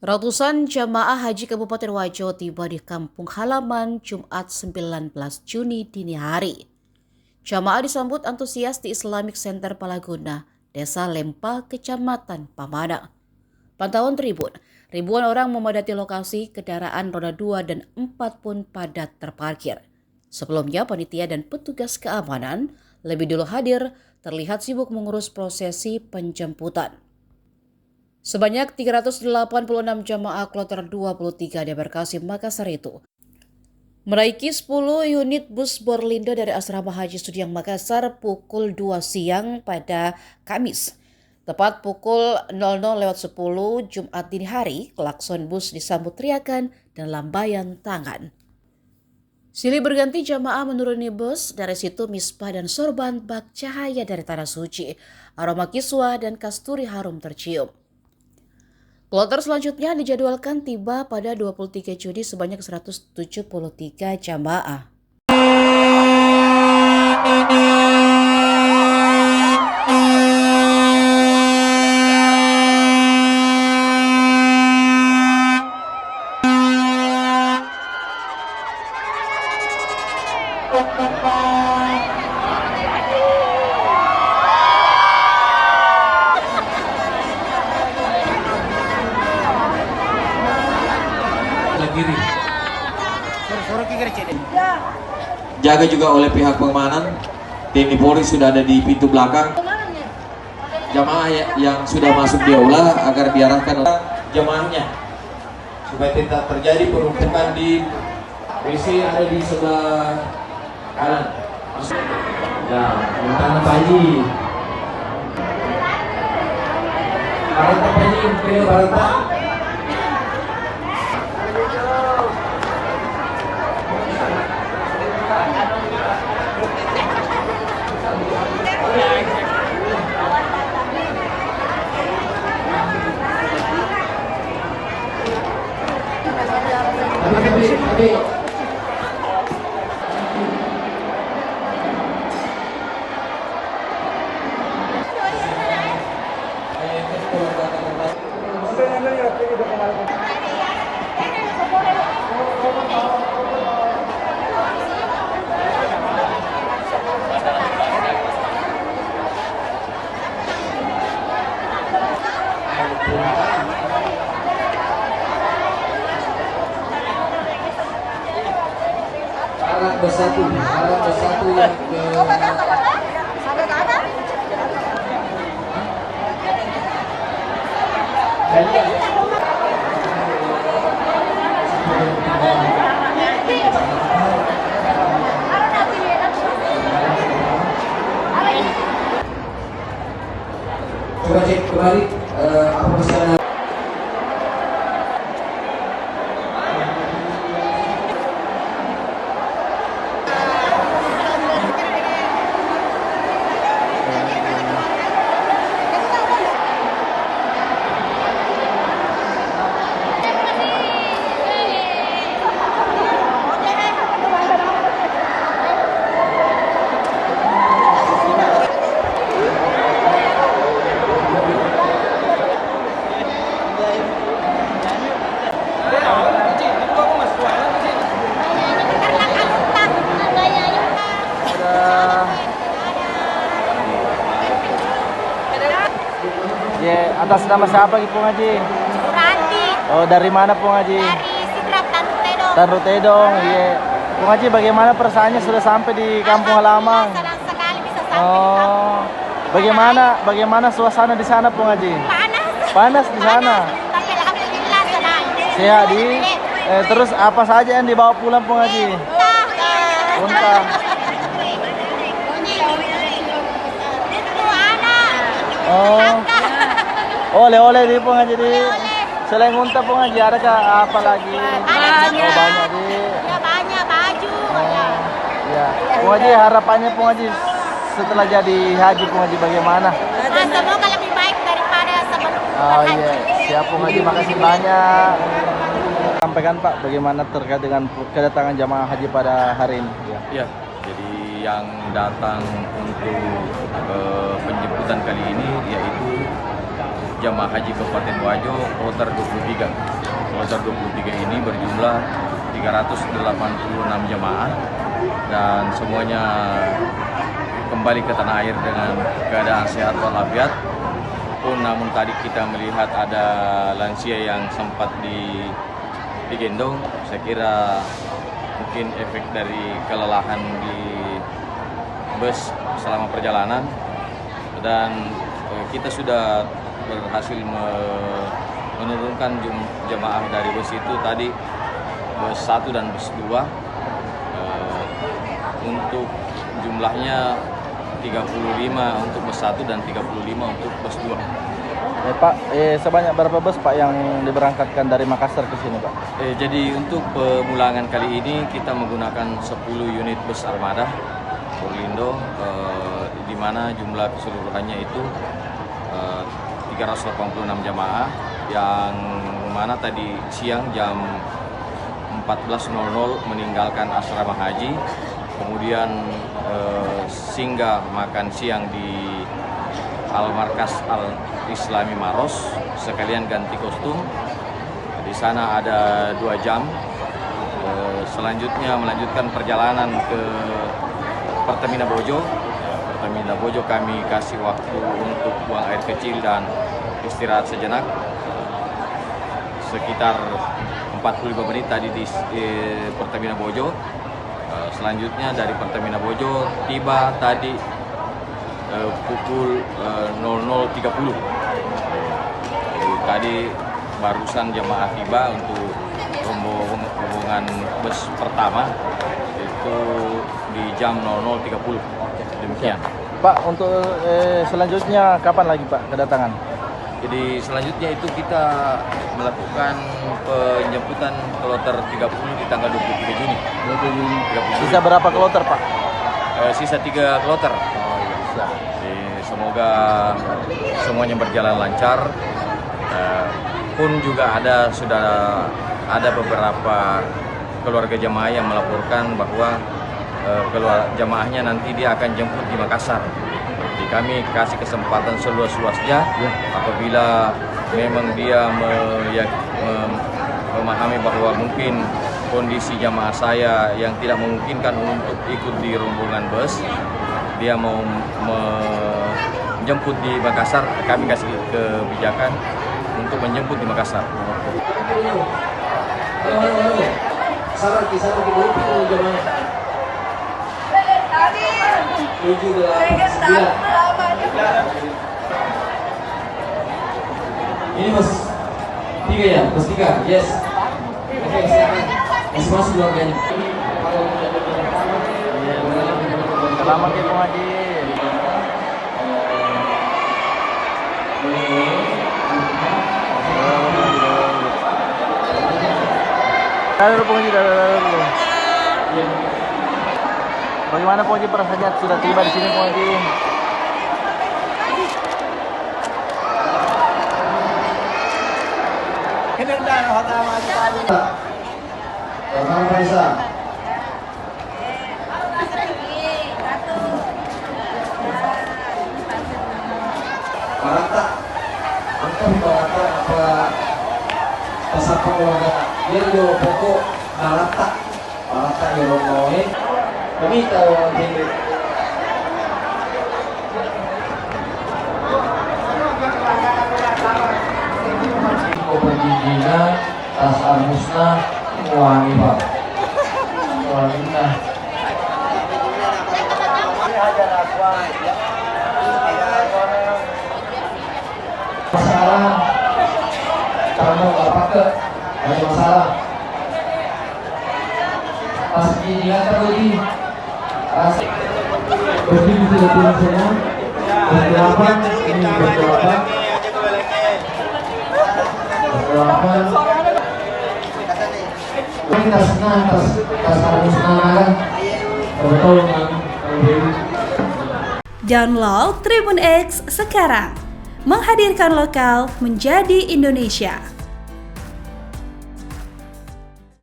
Ratusan jamaah haji Kabupaten Wajo tiba di kampung halaman Jumat 19 Juni dini hari. Jamaah disambut antusias di Islamic Center Palaguna, Desa Lempa, Kecamatan Pamana. Pantauan Tribun, ribuan orang memadati lokasi, kendaraan roda 2 dan 4 pun padat terparkir. Sebelumnya, panitia dan petugas keamanan lebih dulu hadir, terlihat sibuk mengurus prosesi penjemputan. Sebanyak 386 jamaah kloter 23 di Embarkasi Makassar itu menaiki 10 unit bus Borlindo dari Asrama Haji Sudiang Makassar pukul 2 siang pada Kamis. Tepat pukul 00:10 Jumat dini hari, klakson bus disambut teriakan dan lambaian tangan. Silih berganti jamaah menuruni bus, dari situ misbah dan sorban bak cahaya dari Tanah Suci, aroma kiswah dan kasturi harum tercium. Kloter selanjutnya dijadwalkan tiba pada 23 Juni sebanyak 173 jamaah. Kiri. Jaga juga oleh pihak pengamanan. Tim Polri sudah ada di pintu belakang. Jamaah yang sudah masuk di aula agar diarahkan oleh jamaahnya supaya tidak terjadi penumpukan di WC ada di sebelah kanan. Ya, tangan Panji. Barata Panji, pilih Barata. Harap bersatu yang coba cek kembali apa pesanan. Ya, atas nama siapa Pung Haji? Suranti. Oh, dari mana Pung Haji? Dari Sidrap Tanrutedong. Tanrutedong, iya. Pung Haji, bagaimana perasaannya sudah sampai di kampung halaman? Senang sekali bisa sampai di Oh, kampung. bagaimana suasana di sana Pung Haji? Panas. Panas di sana. Tapi alhamdulillah senang. Sehat di. Terus apa saja yang dibawa pulang Pung Haji? Unta. Itu anak. Oh. Oleh-oleh di Pung Haji di. Selain unta Pung Haji, adakah apa lagi? Banyak. Oh, banyak di. Ya banyak baju. Ya. Pung Haji, harapannya Pung Haji setelah jadi haji Pung Haji bagaimana? Semoga lebih baik daripada sebelum Oh berhaji. iya, siap Pung Haji, makasih banyak. Sampaikan Pak, bagaimana terkait dengan kedatangan jamaah haji pada hari ini? Ya, jadi yang datang untuk penjemputan kali ini yaitu Jamaah Haji Kabupaten Wajo kloter 23. Kloter 23 ini berjumlah 386 jamaah dan semuanya kembali ke tanah air dengan keadaan sehat walafiat. Namun tadi kita melihat ada lansia yang sempat digendong. Saya kira mungkin efek dari kelelahan di bus selama perjalanan, dan kita sudah berhasil menurunkan jemaah dari bus itu tadi, bus 1 dan bus 2, untuk jumlahnya 35 untuk bus 1 dan 35 untuk bus 2. Pak, sebanyak berapa bus Pak yang diberangkatkan dari Makassar ke sini Pak? Jadi untuk pemulangan kali ini kita menggunakan 10 unit bus armada Forlindo, di mana jumlah keseluruhannya itu 386 jamaah, yang mana tadi siang jam 14.00 meninggalkan asrama haji, kemudian singgah makan siang di Al-Markas Al-Islami Maros, sekalian ganti kostum. Di sana ada 2 jam. Selanjutnya melanjutkan perjalanan ke Pertamina Bojo. Pertamina Bojo kami kasih waktu untuk buang air kecil dan istirahat sejenak. Sekitar 45 menit tadi di Pertamina Bojo. Selanjutnya dari Pertamina Bojo tiba tadi pukul 00.30. Tadi barusan jemaah tiba untuk rombongan bus pertama itu di jam 00.30. Demikian. Pak, untuk selanjutnya kapan lagi Pak kedatangan? Jadi selanjutnya itu kita melakukan penjemputan kloter 30 di tanggal 23 Juni. 20 Juni. 30 Sisa berapa kloter Pak? Sisa 3 kloter. Oh iya, bisa. Jadi, semoga semuanya berjalan lancar. Pun juga sudah ada beberapa keluarga jamaah yang melaporkan bahwa jamaahnya nanti dia akan jemput di Makassar. Jadi kami kasih kesempatan seluas-luasnya apabila memang dia memahami bahwa mungkin kondisi jamaah saya yang tidak memungkinkan untuk ikut di rombongan bus, dia mau menjemput di Makassar, kami kasih kebijakan untuk menjemput di Makassar. Saraki dulu pikul jamaah. 7, 8, 9. Ini bus 3 ya? Bus 3? Yes. Oke, silakan. Masih masuk keluarganya. Selamat Ibu Haji. Dulu Pak Haji, dulu. Bagaimana Pak Haji perasaannya sudah tiba di sini Pak Haji? Selamat Faisa. Barata, angkat barata apa pasal pengelola dia yo pokok barata yo noe kami tahu ini perizinan tas musnah wangi pak wangi masalah kamu nggak pakai ada masalah pas perizinan terjadi berdiri di depan sana berapa ini berapa ini tasnya tas harusnya kan betul kan. Download Tribun X sekarang, menghadirkan lokal menjadi Indonesia.